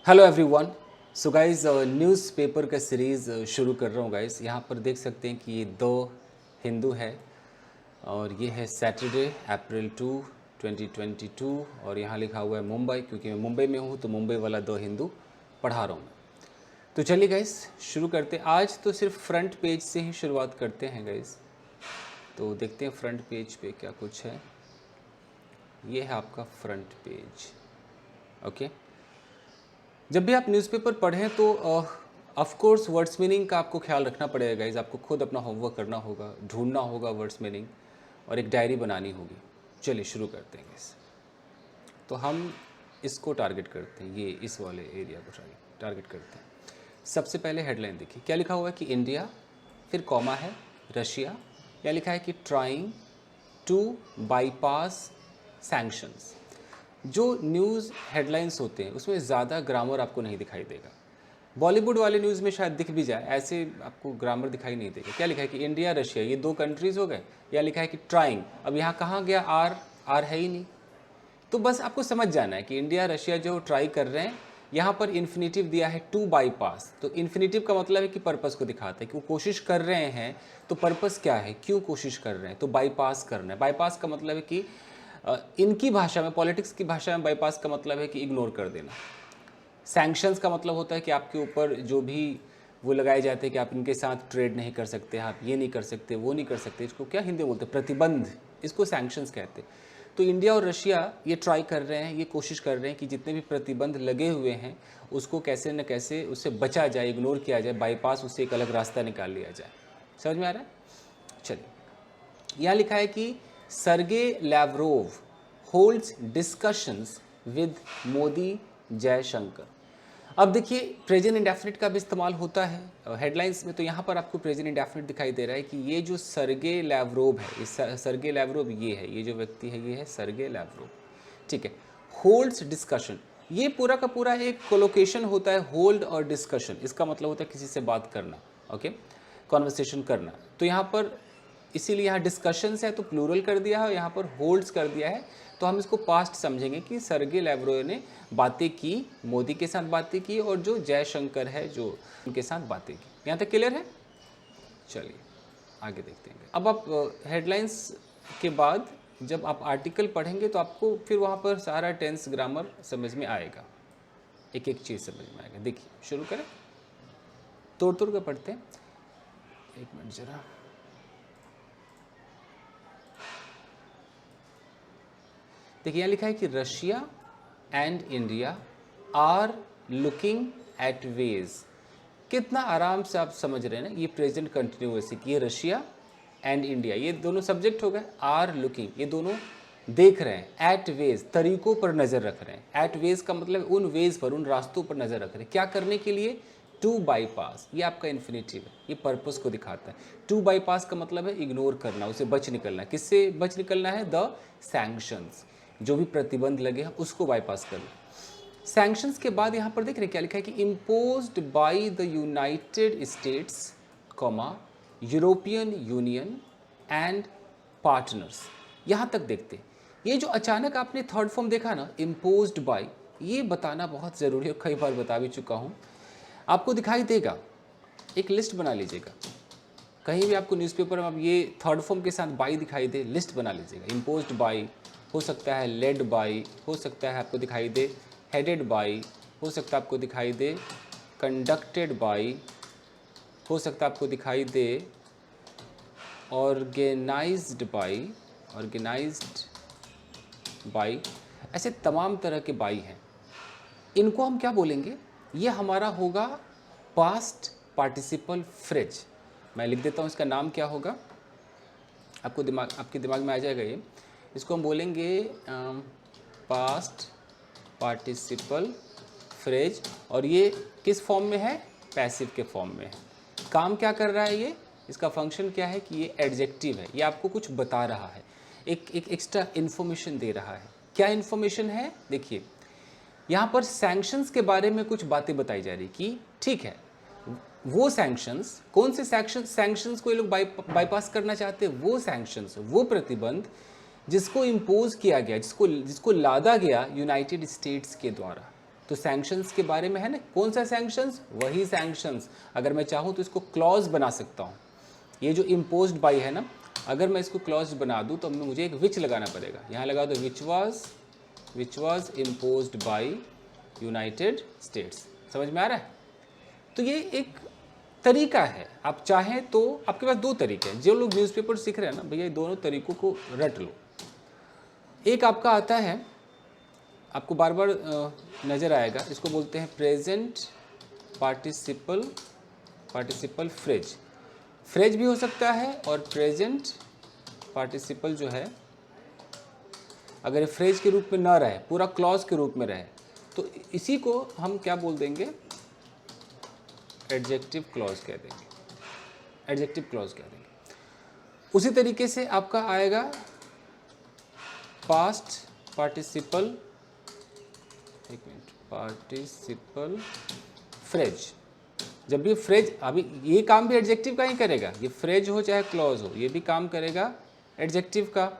Hello everyone. So guys newspaper का series शुरू कर रहा हूँ गाइस। यहाँ पर देख सकते हैं कि ये दो हिंदू है और ये है सैटरडे अप्रैल 2 2022 और यहाँ लिखा हुआ है मुंबई, क्योंकि मैं मुंबई में हूँ तो मुंबई वाला दो हिंदू पढ़ा रहा हूँ मैं। तो चलिए गाइस शुरू करते हैं। आज तो सिर्फ फ्रंट पेज से ही शुरुआत करते हैं गाइस। तो देखते हैं फ्रंट पेज पे क्या कुछ है। ये है आपका फ्रंट पेज। ओके, जब भी आप न्यूज़पेपर पढ़ें तो ऑफ कोर्स वर्ड्स मीनिंग का आपको ख्याल रखना पड़ेगा गाइज। आपको खुद अपना होमवर्क करना होगा, ढूंढना होगा वर्ड्स मीनिंग और एक डायरी बनानी होगी। चलिए शुरू करते हैं गाइज। तो हम इसको टारगेट करते हैं, ये इस वाले एरिया को टारगेट करते हैं। सबसे पहले हेडलाइन देखिए, क्या लिखा हुआ है कि इंडिया, फिर कॉमा है, रशिया, या लिखा है कि ट्राइंग टू बाईपास सैंक्शंस। जो न्यूज़ हेडलाइंस होते हैं उसमें ज़्यादा ग्रामर आपको नहीं दिखाई देगा। बॉलीवुड वाले न्यूज़ में शायद दिख भी जाए, ऐसे आपको ग्रामर दिखाई नहीं देगा। क्या लिखा है कि इंडिया रशिया, ये दो कंट्रीज़ हो गए, या लिखा है कि ट्राइंग। अब यहाँ कहाँ गया आर? आर है ही नहीं। तो बस आपको समझ जाना है कि इंडिया रशिया जो ट्राई कर रहे हैं, यहाँ पर इन्फिनेटिव दिया है टू बाईपास। तो इन्फिनेटिव का मतलब है कि पर्पस को दिखाता है कि वो कोशिश कर रहे हैं। तो पर्पस क्या है, क्यों कोशिश कर रहे हैं? तो बाईपास करना है। बाईपास का मतलब है कि इनकी भाषा में, पॉलिटिक्स की भाषा में, बाईपास का मतलब है कि इग्नोर कर देना। सैंक्शंस का मतलब होता है कि आपके ऊपर जो भी वो लगाए जाते हैं कि आप इनके साथ ट्रेड नहीं कर सकते, आप ये नहीं कर सकते, वो नहीं कर सकते। इसको क्या हिंदी में बोलते हैं? प्रतिबंध। इसको सैंक्शंस कहते हैं। तो इंडिया और रशिया ये ट्राई कर रहे हैं, ये कोशिश कर रहे हैं कि जितने भी प्रतिबंध लगे हुए हैं उसको कैसे न कैसे उससे बचा जाए, इग्नोर किया जाए, बाईपास, उससे एक अलग रास्ता निकाल लिया जाए। समझ में आ रहा है? चलिए, यहाँ लिखा है कि Sergey Lavrov holds discussions with Modi Jaishankar. अब देखिए, प्रेजेंट इंडेफिनिट का भी इस्तेमाल होता है हेडलाइंस में। तो यहाँ पर आपको प्रेजेंट इंडेफिनिट दिखाई दे रहा है कि ये जो सर्गे लैवरोव है, इस सर्गे लैवरोव ये है, ये जो व्यक्ति है ये है सर्गे लैवरोव। ठीक है, होल्ड्स डिस्कशन, ये पूरा का पूरा एक कोलोकेशन होता है। होल्ड और डिस्कशन, इसका मतलब होता है किसी से बात करना, ओके, कॉन्वर्सेशन करना। तो यहाँ पर इसीलिए यहाँ डिस्कशंस है तो प्लूरल कर दिया है, और यहाँ पर होल्ड्स कर दिया है। तो हम इसको पास्ट समझेंगे कि सर्गे लैवरोव ने बातें की, मोदी के साथ बातें की, और जो जयशंकर है जो उनके साथ बातें की। यहाँ तक क्लियर है? चलिए आगे देखते हैं। अब आप हेडलाइंस के बाद जब आप आर्टिकल पढ़ेंगे तो आपको फिर वहाँ पर सारा टेंस ग्रामर समझ में आएगा, एक एक चीज़ समझ में आएगा। देखिए शुरू करें, तोड़ तोड़ कर पढ़ते हैं। एक मिनट जरा, देखिए यहाँ लिखा है कि Russia and India are looking at ways. कितना आराम से आप समझ रहे हैं ना, ये प्रेजेंट कंटिन्यूअस है कि ये रशिया एंड इंडिया, ये दोनों सब्जेक्ट हो गए। आर लुकिंग, ये दोनों देख रहे हैं। एट वेज, तरीकों पर नज़र रख रहे हैं। एट वेज का मतलब उन वेज पर, उन रास्तों पर नज़र रख रहे हैं। क्या करने के लिए? टू बाईपास, ये आपका इन्फिनेटिव है, ये पर्पस को दिखाता है। टू बाईपास का मतलब है इग्नोर करना, उसे बच निकलना। किससे बच निकलना है? द सैंक्शंस, जो भी प्रतिबंध लगे हैं उसको बाईपास करना। सैंक्शंस के बाद यहाँ पर देख रहे हैं क्या लिखा है कि imposed by the United states, comma, European union and partners. यहाँ तक देखते हैं। ये जो अचानक आपने थर्ड फॉर्म देखा ना, इम्पोज्ड बाय, ये बताना बहुत ज़रूरी है, कई बार बता भी चुका हूँ। आपको दिखाई देगा, एक लिस्ट बना लीजिएगा। कहीं भी आपको न्यूज़पेपर में अब ये थर्ड फॉर्म के साथ बाई दिखाई दे, लिस्ट बना लीजिएगा। इम्पोज्ड बाई हो सकता है, लेड बाई हो सकता है, आपको दिखाई दे हेडेड बाई हो सकता है, आपको दिखाई दे कंडक्टेड बाई हो सकता है, आपको दिखाई दे ऑर्गेनाइज्ड बाई, ऑर्गेनाइज्ड बाई। ऐसे तमाम तरह के बाई हैं। इनको हम क्या बोलेंगे? ये हमारा होगा पास्ट पार्टिसिपल फ्रेज। मैं लिख देता हूँ, इसका नाम क्या होगा, आपके दिमाग में आ जाएगा ये। इसको हम बोलेंगे पास्ट पार्टिसिपल फ्रेज। और ये किस फॉर्म में है? पैसिव के फॉर्म में है। काम क्या कर रहा है ये? इसका फंक्शन क्या है कि ये एडजेक्टिव है, ये आपको कुछ बता रहा है, एक एक्स्ट्रा इन्फॉर्मेशन दे रहा है। क्या इन्फॉर्मेशन है? देखिए यहाँ पर सैंक्शंस के बारे में कुछ बातें बताई जा रही कि ठीक है, वो सैंक्शंस, कौन से सैंक्शंस को ये लोग बाईपास करना चाहते हैं? वो सैंक्शंस, वो प्रतिबंध जिसको इम्पोज किया गया, जिसको लादा गया यूनाइटेड स्टेट्स के द्वारा। तो सैंक्शंस के बारे में है ना, कौन सा सैंक्शंस, वही सैंक्शंस। अगर मैं चाहूँ तो इसको क्लॉज बना सकता हूँ। ये जो इम्पोज्ड बाई है ना, अगर मैं इसको क्लॉज बना दूँ तो मुझे एक विच लगाना पड़ेगा। यहाँ लगा दो which was imposed by United states. समझ में आ रहा है? तो ये एक तरीका है। आप चाहें तो आपके पास दो तरीके हैं। जो लोग न्यूज़पेपर सीख रहे हैं ना भैया, दोनों तरीकों को रट लो। एक आपका आता है, आपको बार बार नज़र आएगा, इसको बोलते हैं प्रेजेंट पार्टिसिपल फ्रेज। फ्रेज भी हो सकता है और प्रेजेंट पार्टिसिपल जो है, अगर फ्रेज के रूप में ना रहे, पूरा क्लॉज के रूप में रहे, तो इसी को हम क्या बोल देंगे, एडजेक्टिव क्लॉज कह देंगे। एडजेक्टिव क्लॉज कह देंगे। उसी तरीके से आपका आएगा पास्ट पार्टिसिपल, एक मिनट, पार्टिसिपल फ्रेज। जब भी फ्रेज, अभी ये काम भी एडजेक्टिव का ही करेगा, ये फ्रेज हो चाहे क्लॉज हो, ये भी काम करेगा एडजेक्टिव का।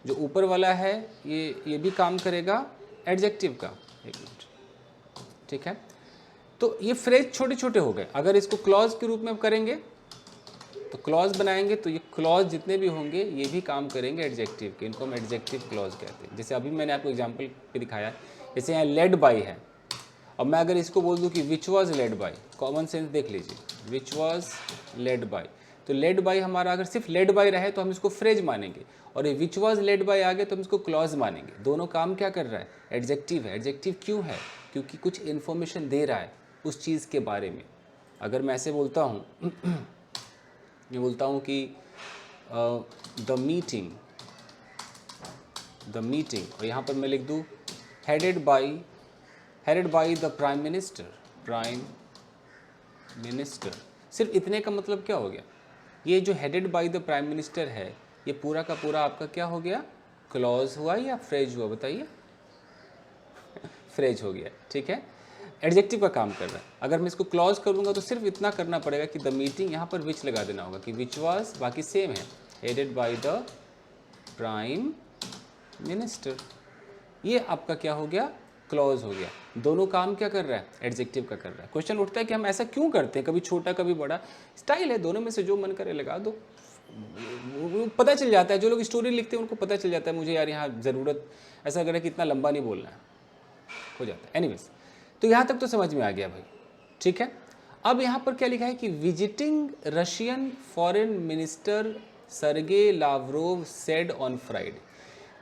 जो ऊपर वाला है ये भी काम करेगा एडजेक्टिव का। एक मिनट, ठीक है। तो ये फ्रेज छोटे छोटे हो गए। अगर इसको क्लॉज के रूप में करेंगे तो क्लॉज बनाएंगे, तो ये क्लॉज जितने भी होंगे ये भी काम करेंगे एडजेक्टिव के। इनको हम एडजेक्टिव क्लॉज कहते हैं। जैसे अभी मैंने आपको एग्जांपल पे दिखाया, जैसे यहाँ लेड बाय है। अब मैं अगर इसको बोल दूँ कि which was led by, common sense देख लीजिए, विच वाज लेड बाय, तो लेड बाय हमारा अगर सिर्फ लेड बाय रहे तो हम इसको फ्रेज मानेंगे, और ये विच वाज लेड बाय आ गए तो हम इसको क्लॉज मानेंगे। दोनों काम क्या कर रहा है, एडजेक्टिव है। एडजेक्टिव क्यों है, क्योंकि कुछ इन्फॉर्मेशन दे रहा है उस चीज़ के बारे में। अगर मैं ऐसे बोलता हूँ मैं बोलता हूँ कि द मीटिंग, और यहाँ पर मैं लिख दूँ headed by the prime minister. सिर्फ इतने का मतलब क्या हो गया, ये जो headed by the prime minister है, ये पूरा का पूरा आपका क्या हो गया, क्लॉज हुआ या फ्रेज हुआ, बताइए। फ्रेज हो गया, ठीक है। एडजेक्टिव का काम कर रहा है। अगर मैं इसको क्लॉज करूंगा तो सिर्फ इतना करना पड़ेगा कि द मीटिंग, यहाँ पर विच लगा देना होगा कि विच वाज, बाकी सेम है, headed by the prime minister. ये आपका क्या हो गया, क्लॉज हो गया। दोनों काम क्या कर रहा है, एडजेक्टिव का कर रहा है। क्वेश्चन उठता है कि हम ऐसा क्यों करते हैं, कभी छोटा कभी बड़ा, स्टाइल है, दोनों में से जो मन करे लगा दो। पता चल जाता है, जो लोग स्टोरी लिखते हैं उनको पता चल जाता है, मुझे यार यहाँ ज़रूरत, ऐसा लग रहा है कि इतना लंबा नहीं बोलना है, हो जाता है। एनीवेज, तो यहाँ तक तो समझ में आ गया भाई, ठीक है। अब यहाँ पर क्या लिखा है कि visiting Russian foreign minister Sergei Lavrov said on Friday.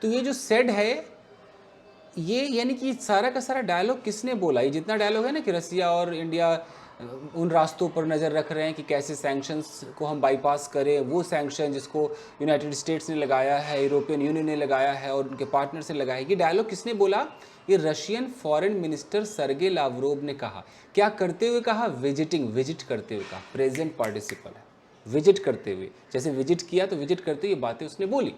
तो ये जो सेड है, ये यानी कि सारा का सारा डायलॉग किसने बोला, ये जितना डायलॉग है ना कि रसिया और इंडिया उन रास्तों पर नज़र रख रहे हैं कि कैसे सैंक्शंस को हम बाईपास करें, वो सैंक्शन जिसको यूनाइटेड स्टेट्स ने लगाया है, यूरोपियन यूनियन ने लगाया है और उनके पार्टनर से लगाया है, ये डायलॉग किसने बोला, ये रशियन फॉरेन मिनिस्टर सर्गे लावरोव ने कहा। क्या करते हुए कहा, विजिट करते हुए कहा, प्रेजेंट पार्टिसिपल है, विजिट करते हुए। जैसे विजिट किया तो विजिट करते हुए बातें उसने बोली।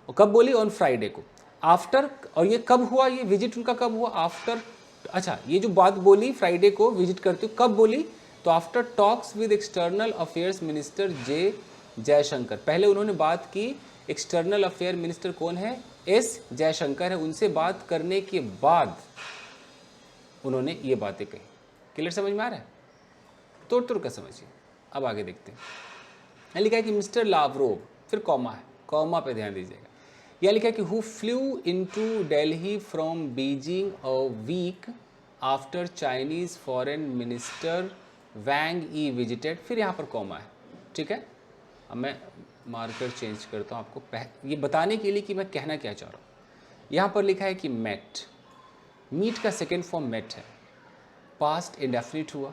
और कब बोली, ऑन फ्राइडे को, आफ्टर। और ये कब हुआ, ये विजिट उनका कब हुआ, आफ्टर। अच्छा, ये जो बात बोली फ्राइडे को विजिट करते हुए, कब बोली, तो after talks with external affairs minister J Jaishankar. पहले उन्होंने बात की, एक्सटर्नल अफेयर मिनिस्टर कौन है, एस जयशंकर है, उनसे बात करने के बाद उन्होंने ये बातें कही। क्लियर समझ में आ रहा है, तोड़ का समझिए। अब आगे देखते हैं। लिखा है कि मिस्टर लावरोव, फिर कॉमा है, कॉमा पे ध्यान दीजिएगा। यह लिखा है कि who flew into Delhi from Beijing a week after Chinese foreign minister Wang Yi visited. फिर यहाँ पर कॉमा है, ठीक है। अब मैं मार्कर चेंज करता हूँ आपको ये बताने के लिए कि मैं कहना क्या चाह रहा हूँ। यहाँ पर लिखा है कि मेट, मीट का सेकेंड फॉर्म मेट है, पास्ट इंडेफिनिट हुआ।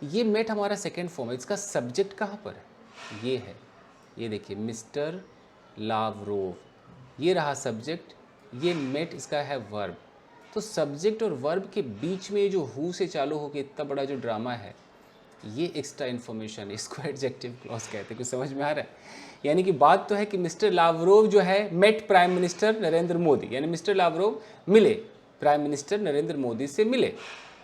ये मेट हमारा सेकेंड फॉर्म है, इसका सब्जेक्ट कहाँ पर है, ये है, ये देखिए मिस्टर लावरोव, ये रहा सब्जेक्ट, ये मेट इसका है वर्ब। तो सब्जेक्ट और वर्ब के बीच में जो हु से चालू होकर इतना बड़ा जो ड्रामा है, ये एक्स्ट्रा इन्फॉर्मेशन, इसको एडजेक्टिव क्लॉज कहते हैं। कुछ समझ में आ रहा है? यानी कि बात तो है कि मिस्टर लावरोव जो है met prime minister Narendra Modi, यानी मिस्टर लावरोव मिले, प्राइम मिनिस्टर नरेंद्र मोदी से मिले,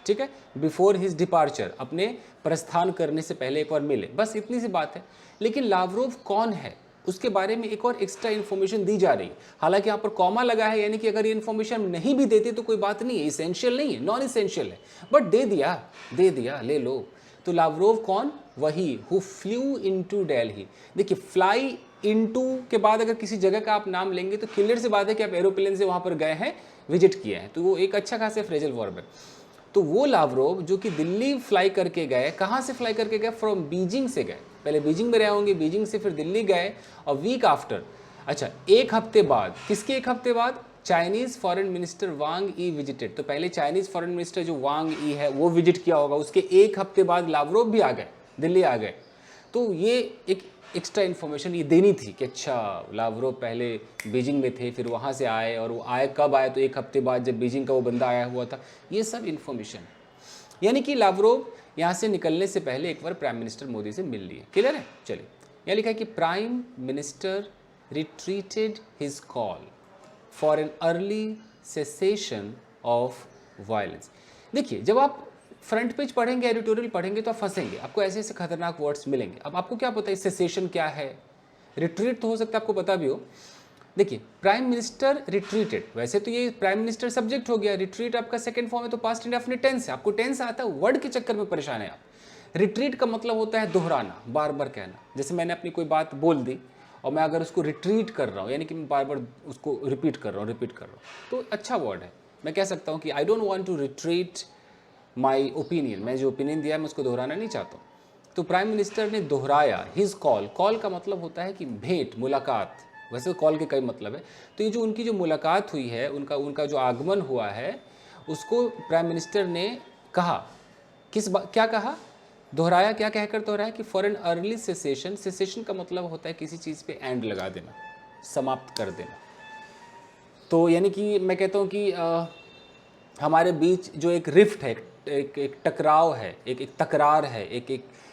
ठीक है, बिफोर हिज डिपार्चर, अपने प्रस्थान करने से पहले एक बार मिले, बस इतनी सी बात है। लेकिन लावरोव कौन है, उसके बारे में एक और एक्स्ट्रा इन्फॉर्मेशन दी जा रही है। हालांकि यहाँ पर कॉमा लगा है, यानी कि अगर ये इन्फॉर्मेशन नहीं भी देते तो कोई बात नहीं है, इसेंशियल नहीं है, नॉन इसेंशियल है, बट दे दिया, ले लो। तो लावरोव कौन? वही हु फ्लू इनटू दिल्ली। देखिए, फ्लाई इनटू के बाद अगर किसी जगह का आप नाम लेंगे तो क्लियर सी बात है कि आप एरोप्लेन से वहाँ पर गए हैं, विजिट किए हैं, तो वो एक अच्छा खासा फ्रेजल वर्ब है। तो वो लावरोव जो कि दिल्ली फ्लाई करके गए, कहाँ से फ्लाई करके गए? फ्रॉम बीजिंग से गए, पहले बीजिंग में रहे होंगे, बीजिंग से फिर दिल्ली गए, और वीक आफ्टर, अच्छा एक हफ्ते बाद, किसके एक हफ्ते बाद? चाइनीज फॉरेन मिनिस्टर वांग ई विजिटेड। तो पहले चाइनीज फॉरेन मिनिस्टर जो वांग ई है वो विजिट किया होगा, उसके एक हफ्ते बाद लावरोव भी आ गए, दिल्ली आ गए। तो ये एक एक्स्ट्रा इन्फॉर्मेशन ये देनी थी कि अच्छा लावरोव पहले बीजिंग में थे, फिर वहाँ से आए, और वो आए कब आए? तो एक हफ्ते बाद, जब बीजिंग का वो बंदा आया हुआ था। ये सब इन्फॉर्मेशन, यानी कि लावरोव यहाँ से निकलने से पहले एक बार प्राइम मिनिस्टर मोदी से मिल लिए। क्लियर है? चलिए, यहाँ लिखा है कि prime minister retreated his call for an early cessation of violence. देखिए, जब आप फ्रंट पेज पढ़ेंगे, एडिटोरियल पढ़ेंगे, तो आप फंसेंगे, आपको ऐसे ऐसे खतरनाक वर्ड्स मिलेंगे। अब आपको क्या पता है सेसेशन क्या है, रिट्रीट तो हो सकता है आपको पता भी हो। देखिए, प्राइम मिनिस्टर रिट्रीटेड, वैसे तो ये प्राइम मिनिस्टर सब्जेक्ट हो गया, रिट्रीट आपका सेकंड फॉर्म है, तो पास्ट इंडेफिनिट टेंस है। आपको टेंस आता है, वर्ड के चक्कर में परेशान है आप। रिट्रीट का मतलब होता है दोहराना, बार बार कहना। जैसे मैंने अपनी कोई बात बोल दी और मैं अगर उसको रिट्रीट कर रहा हूँ, यानी कि मैं बार बार उसको रिपीट कर रहा हूँ, तो अच्छा वर्ड है। मैं कह सकता हूँ कि I don't want to retreat my opinion, मैं जो ओपिनियन दिया मैं उसको दोहराना नहीं चाहता हूँ। तो प्राइम मिनिस्टर ने दोहराया हिज कॉल। कॉल का मतलब होता है कि भेंट, मुलाकात, वैसे कॉल के कई मतलब है। तो ये जो उनकी जो मुलाकात हुई है, उनका जो आगमन हुआ है, उसको प्राइम मिनिस्टर ने कहा, क्या कहा? दोहराया। क्या कहकर दोहराया? कि for an early cessation. Cessation का मतलब होता है किसी चीज़ पे एंड लगा देना, समाप्त कर देना। तो यानी कि मैं कहता हूँ कि हमारे बीच जो एक रिफ्ट है, एक टकराव है, एक तकरार है,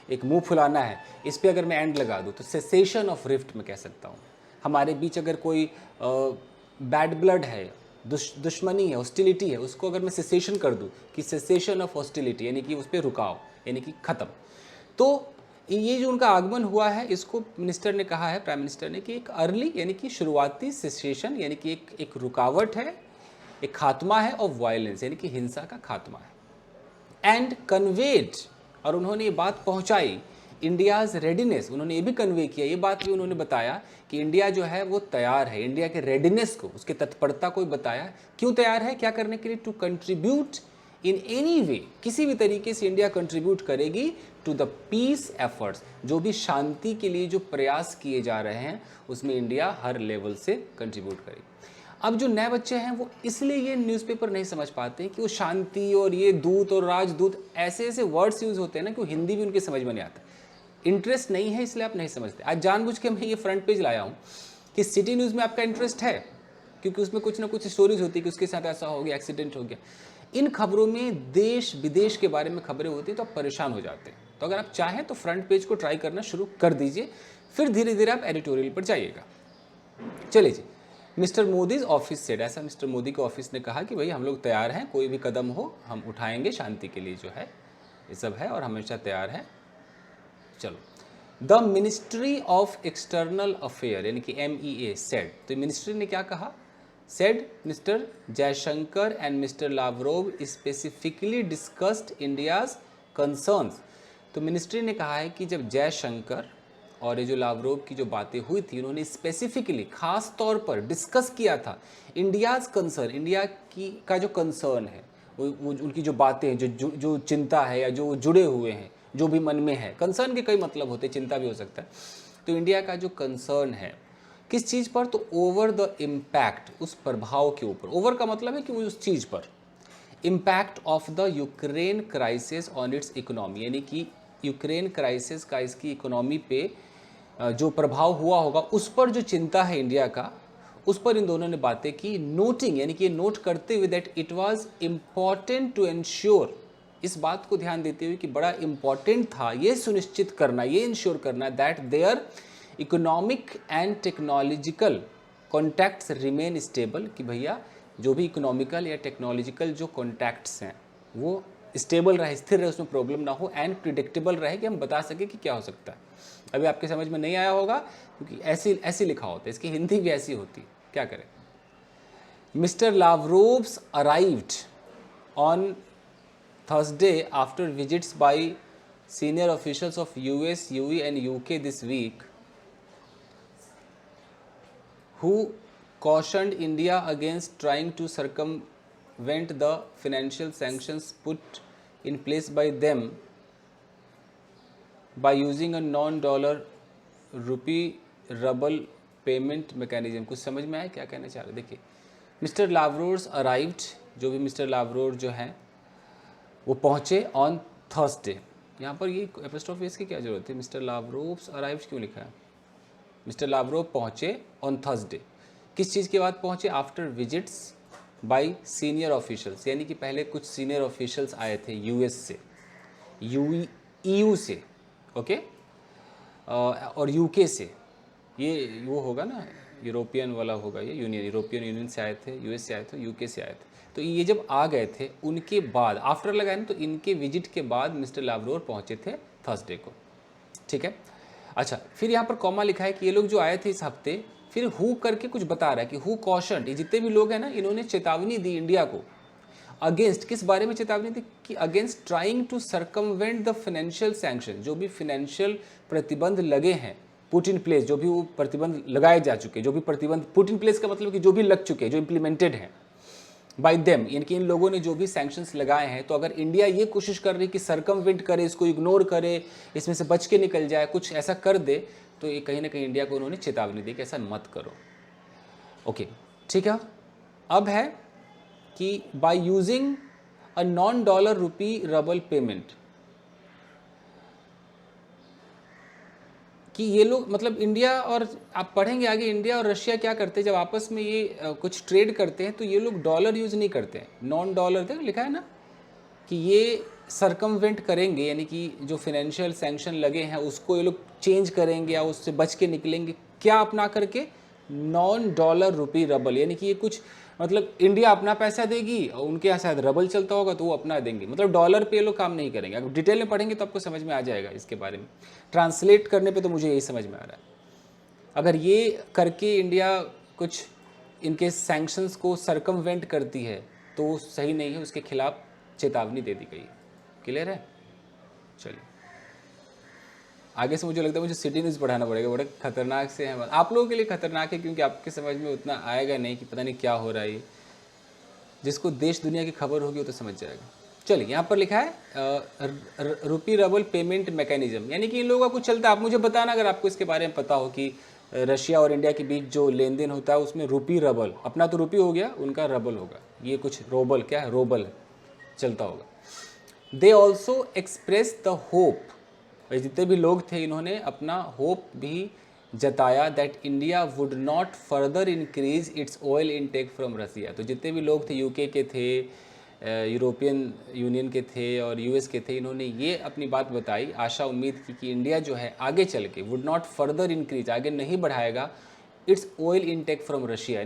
एक मुंह फुलाना है, इस पे अगर मैं एंड लगा दूँ तो सेसेशन ऑफ रिफ्ट मैं कह सकता हूँ। हमारे बीच अगर कोई बैड ब्लड है, दुश्मनी है, हॉस्टिलिटी है, उसको अगर मैं सेसेशन कर दूँ कि सेसेशन ऑफ हॉस्टिलिटी, यानी कि उस पर रुकाव, यानी कि ख़त्म। तो ये जो उनका आगमन हुआ है, इसको मिनिस्टर ने कहा है, प्राइम मिनिस्टर ने, कि एक अर्ली, यानी कि शुरुआती सेसेशन, यानी कि एक रुकावट है, एक खात्मा है ऑफ वायलेंस, यानी कि हिंसा का खात्मा है। एंड कन्वेड, और उन्होंने ये बात पहुंचाई, इंडियाज़ रेडीनेस, उन्होंने ये भी कन्वे किया, ये बात भी उन्होंने बताया कि इंडिया जो है वो तैयार है, इंडिया के रेडीनेस को, उसके तत्परता को बताया। क्यों तैयार है, क्या करने के लिए? To contribute in any way, किसी भी तरीके से इंडिया कंट्रीब्यूट करेगी टू द पीस एफर्ट्स, जो भी शांति के लिए जो प्रयास किए जा रहे हैं उसमें इंडिया हर लेवल से कंट्रीब्यूट करेगी। अब जो नए बच्चे हैं वो इसलिए ये न्यूज़पेपर नहीं समझ पाते कि वो शांति और ये दूत और राजदूत, ऐसे ऐसे वर्ड्स यूज़ होते हैं ना कि हिंदी भी उनकी समझ में नहीं आता। इंटरेस्ट नहीं है इसलिए आप नहीं समझते। आज जानबूझ के मैं ये फ्रंट पेज लाया हूँ कि सिटी न्यूज़ में आपका इंटरेस्ट है, क्योंकि उसमें कुछ ना कुछ स्टोरीज होती है कि उसके साथ ऐसा हो गया, एक्सीडेंट हो गया। इन खबरों में देश विदेश के बारे में खबरें होती हैं तो आप परेशान हो जाते हैं। तो अगर आप चाहें तो फ्रंट पेज को ट्राई करना शुरू कर दीजिए, फिर धीरे धीरे आप एडिटोरियल पर जाइएगा। चलिए जी, मिस्टर मोदीज ऑफिस सेड, ऐसा मिस्टर मोदी के ऑफिस ने कहा कि भाई हम लोग तैयार हैं, कोई भी कदम हो हम उठाएंगे, शांति के लिए जो है ये सब है और हमेशा तैयार है। चलो, the ministry of external affair, यानी कि MEA सेड, तो मिनिस्ट्री ने क्या कहा? Said mister Jaishankar and mister Lavrov specifically discussed India's concerns. तो मिनिस्ट्री ने कहा है कि जब जयशंकर और ये जो लावरोव की जो बातें हुई थी, उन्होंने स्पेसिफिकली खास तौर पर डिस्कस किया था इंडियाज कंसर्न, इंडिया की का जो कंसर्न है, वो उनकी जो बातें हैं, जो चिंता है या जो जुड़े हुए हैं, जो भी मन में है। कंसर्न के कई मतलब होते हैं, चिंता भी हो सकता है। तो इंडिया का जो कंसर्न है किस चीज़ पर? तो ओवर द इम्पैक्ट, उस प्रभाव के ऊपर। ओवर का मतलब है कि वो उस चीज़ पर, impact of the Ukraine crisis on it's economy, यानी कि यूक्रेन क्राइसिस का इसकी इकोनॉमी पे जो प्रभाव हुआ होगा उस पर जो चिंता है इंडिया का, उस पर इन दोनों ने बातें की। नोटिंग, यानी कि ये नोट करते हुए that it was important to ensure, इस बात को ध्यान देते हुए कि बड़ा इम्पॉर्टेंट था ये सुनिश्चित करना, ये इंश्योर करना that their economic and technological contacts remain stable, कि भैया जो भी इकोनॉमिकल या टेक्नोलॉजिकल जो कॉन्टैक्ट्स हैं वो स्टेबल रहे, स्थिर रहे, उसमें प्रॉब्लम ना हो, एंड प्रिडिक्टेबल रहे, कि हम बता सकें कि क्या हो सकता है। अभी आपके समझ में नहीं आया होगा क्योंकि ऐसी लिखा होता है, इसकी हिंदी भी ऐसी होती है, क्या करें। Mister Lavrov's arrived on Thursday after visits by senior officials of US, UE and UK this week, who cautioned India against trying to circumvent the financial sanctions put in place by them by using a non-dollar rupee ruble payment mechanism। कुछ समझ में आया क्या कहना चाह रहे? देखिए, mister Lavrov's arrived, जो भी मिस्टर लावरोव जो हैं वो पहुँचे ऑन थर्सडे। यहाँ पर ये एपोस्ट्रोफी एस की क्या जरूरत है? मिस्टर लावरोव्स अराइव्ड क्यों लिखा है? मिस्टर लावरोव पहुँचे ऑन थर्सडे। किस चीज़ के बाद पहुँचे? After visits bye senior officials, यानी कि पहले कुछ सीनियर ऑफिशियल्स आए थे यूएस से, ईयू से, ओके, और यूके से। ये वो होगा ना, यूरोपियन वाला होगा ये, यूरोपियन यूनियन से आए थे, यूएस से आए थे, यूके से आए थे। तो ये जब आ गए थे उनके बाद, आफ्टर लगाए ना, तो इनके विजिट के बाद मिस्टर लावरोव पहुँचे थे थर्सडे को, ठीक है। अच्छा, फिर यहाँ पर कॉमा लिखा है कि ये लोग जो आए थे इस हफ्ते, फिर हु करके कुछ बता रहा है कि हु कॉशन्ड, ये जितने भी लोग हैं ना, इन्होंने चेतावनी दी इंडिया को अगेंस्ट, किस बारे में चेतावनी दी? कि against trying to circumvent the financial sanction, जो भी फाइनेंशियल प्रतिबंध लगे हैं, पुट इन प्लेस, जो भी वो प्रतिबंध लगाए जा चुके, जो भी प्रतिबंध पुट इन प्लेस का मतलब कि जो भी लग चुके, जो इम्प्लीमेंटेड हैं बाय देम, यानी कि इन लोगों ने जो भी सैंक्शंस लगाए हैं, तो अगर इंडिया ये कोशिश कर रही कि सर्कमवेंट करे, इसको इग्नोर करे, इसमें से बच के निकल जाए, कुछ ऐसा कर दे, तो ये कहीं ना कहीं इंडिया को उन्होंने चेतावनी दी कि ऐसा मत करो। ओके, ठीक है। अब है कि by using a non dollar rupee rouble payment, कि ये लोग मतलब इंडिया, और आप पढ़ेंगे आगे इंडिया और रशिया क्या करते हैं जब आपस में ये कुछ ट्रेड करते हैं, तो ये लोग डॉलर यूज़ नहीं करते हैं, नॉन डॉलर तक लिखा है ना, कि ये सरकमवेंट करेंगे, यानी कि जो फाइनेंशियल सैंक्शन लगे हैं उसको ये लोग चेंज करेंगे या उससे बच के निकलेंगे, क्या अपना करके? नॉन डॉलर रुपी रबल, यानी कि ये कुछ मतलब इंडिया अपना पैसा देगी और उनके यहाँ शायद रबल चलता होगा तो वो अपना देंगे, मतलब डॉलर पे ये लोग काम नहीं करेंगे। अगर डिटेल में पढ़ेंगे तो आपको समझ में आ जाएगा इसके बारे में, ट्रांसलेट करने पे तो मुझे यही समझ में आ रहा है। अगर ये करके इंडिया कुछ इनके सैंक्शंस को सरकमवेंट करती है तो सही नहीं है, उसके खिलाफ चेतावनी दे दी गई। क्लियर है? चलिए आगे से मुझे लगता है मुझे सिटी न्यूज़ पढ़ाना पड़ेगा, बड़ा खतरनाक से है। आप लोगों के लिए खतरनाक है क्योंकि आपके समझ में उतना आएगा नहीं कि पता नहीं क्या हो रहा है। जिसको देश दुनिया की खबर होगी वो तो समझ जाएगा। चलिए, यहाँ पर लिखा है रुपी रबल पेमेंट मैकेनिज्म, यानी कि इन लोगों का कुछ चलता है। आप मुझे बताना अगर आपको इसके बारे में पता हो कि रशिया और इंडिया के बीच जो लेन देन होता है उसमें रुपी रबल, अपना तो रुपी हो गया, उनका रबल होगा, ये कुछ रोबल, क्या है, रोबल चलता होगा। They also express the hope, जितने भी लोग थे इन्होंने अपना होप भी जताया that India would not further increase its oil intake from Russia. तो जितने भी लोग थे, यूके के थे, यूरोपियन यूनियन के थे और यूएस के थे, इन्होंने ये अपनी बात बताई, आशा उम्मीद की कि इंडिया जो है आगे चल के वुड नॉट फर्दर इंक्रीज, आगे नहीं बढ़ाएगा it's oil intake from Russia,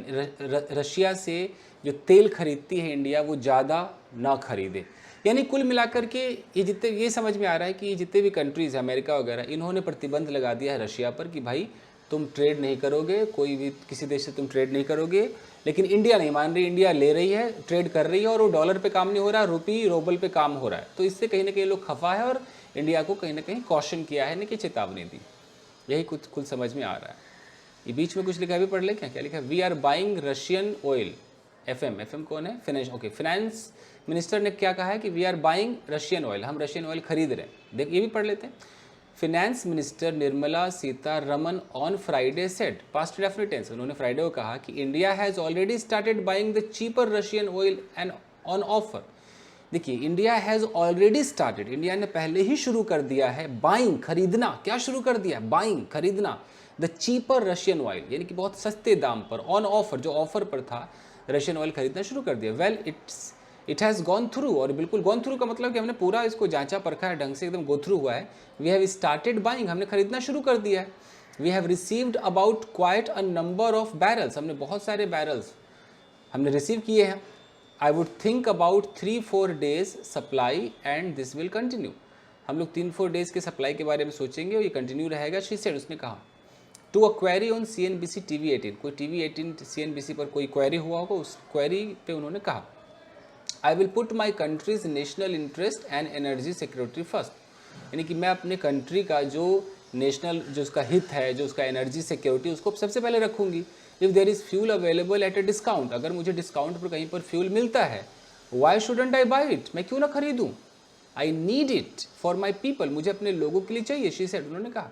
Russia से जो तेल खरीदती है इंडिया वो ज़्यादा ना खरीदे। यानी कुल मिलाकर के ये जितने, ये समझ में आ रहा है कि जितने भी कंट्रीज़, अमेरिका वगैरह, इन्होंने प्रतिबंध लगा दिया है रशिया पर कि भाई तुम ट्रेड नहीं करोगे, कोई भी किसी देश से तुम ट्रेड नहीं करोगे। लेकिन इंडिया नहीं मान रही, इंडिया ले रही है, ट्रेड कर रही है, और वो डॉलर पे काम नहीं हो रहा, रुपी रोबल पे काम हो रहा है। तो इससे कहीं ना कहीं लोग खफा है और इंडिया को कहीं ना कहीं कॉशन किया है, ना कि चेतावनी दी। यही कुछ कुल समझ में आ रहा है। ये बीच में कुछ लिखा है भी पढ़ ले, क्या क्या लिखा है? We are buying Russian oil. FM कौन है? Finance, okay. फाइनेंस मिनिस्टर ने क्या कहा है कि we are buying Russian oil, हम रशियन ऑयल खरीद रहे हैं। देख, ये भी पढ़ लेते हैं। Finance minister Nirmala Sitharaman on Friday said, past definite tense, उन्होंने फ्राइडे को कहा कि India has already started buying the cheaper Russian oil and on offer. देखिए, India has already started, India ने पहले ही शुरू कर दिया है बाइंग, खरीदना। क्या शुरू कर दिया? बाइंग, खरीदना द चीपर रशियन ऑयल, यानी कि बहुत सस्ते दाम पर, ऑन ऑफर, जो ऑफर पर था, रशियन ऑयल खरीदना शुरू कर दिया। Well it has gone through, और बिल्कुल गॉन थ्रू का मतलब कि हमने पूरा इसको जांचा परखा है, ढंग से एकदम गो थ्रू हुआ है। वी हैव स्टार्टेड बाइंग, हमने खरीदना शुरू कर दिया है। We have received about quite a number of barrels, हमने बहुत सारे बैरल्स हमने रिसीव किए हैं। I would think about 3-4 days supply and this will continue. हम लोग 3-4 डेज़ के सप्लाई के बारे में सोचेंगे और ये कंटिन्यू रहेगा। शी सेड, उसने कहा to a query on CNBC TV18, कोई TV18 CNBC पर कोई क्वेरी हुआ होगा, उस क्वेरी पे उन्होंने कहा I will put my countries national interest and energy security first, यानी कि मैं अपने कंट्री का जो नेशनल, जो उसका हित है, जो उसका एनर्जी सिक्योरिटी, उसको सबसे पहले रखूंगी। If there is fuel available at a discount, अगर मुझे डिस्काउंट पर कहीं पर फ्यूल मिलता है, why shouldn't I buy it, मैं क्यों ना खरीदूँ। I need it for my people, मुझे अपने लोगों के लिए चाहिए, शी सेड, उन्होंने कहा।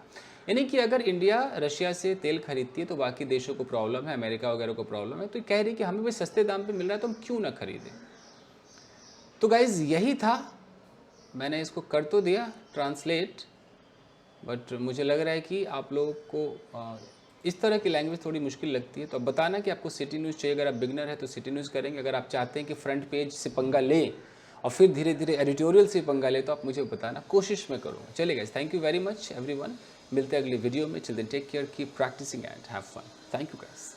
यानी कि अगर इंडिया रशिया से तेल खरीदती है तो बाकी देशों को प्रॉब्लम है, अमेरिका वगैरह को प्रॉब्लम है, तो कह रही कि हमें भी सस्ते दाम पे मिल रहा है तो हम क्यों ना खरीदें। तो गाइज़ यही था, मैंने इसको कर तो दिया ट्रांसलेट, बट मुझे लग रहा है कि आप लोगों को इस तरह की लैंग्वेज थोड़ी मुश्किल लगती है। तो अब बताना कि आपको सिटी न्यूज़ चाहिए, अगर आप बिगनर है तो सिटी न्यूज़ करेंगे, अगर आप चाहते हैं कि फ्रंट पेज से पंगा लें और फिर धीरे धीरे एडिटोरियल से पंगा ले, तो आप मुझे बताना, कोशिश मैं करूँगा। चलिए guys, thank you very much everyone, मिलते हैं अगली वीडियो में। Chill then take care, keep practising and have fun. Thank you guys.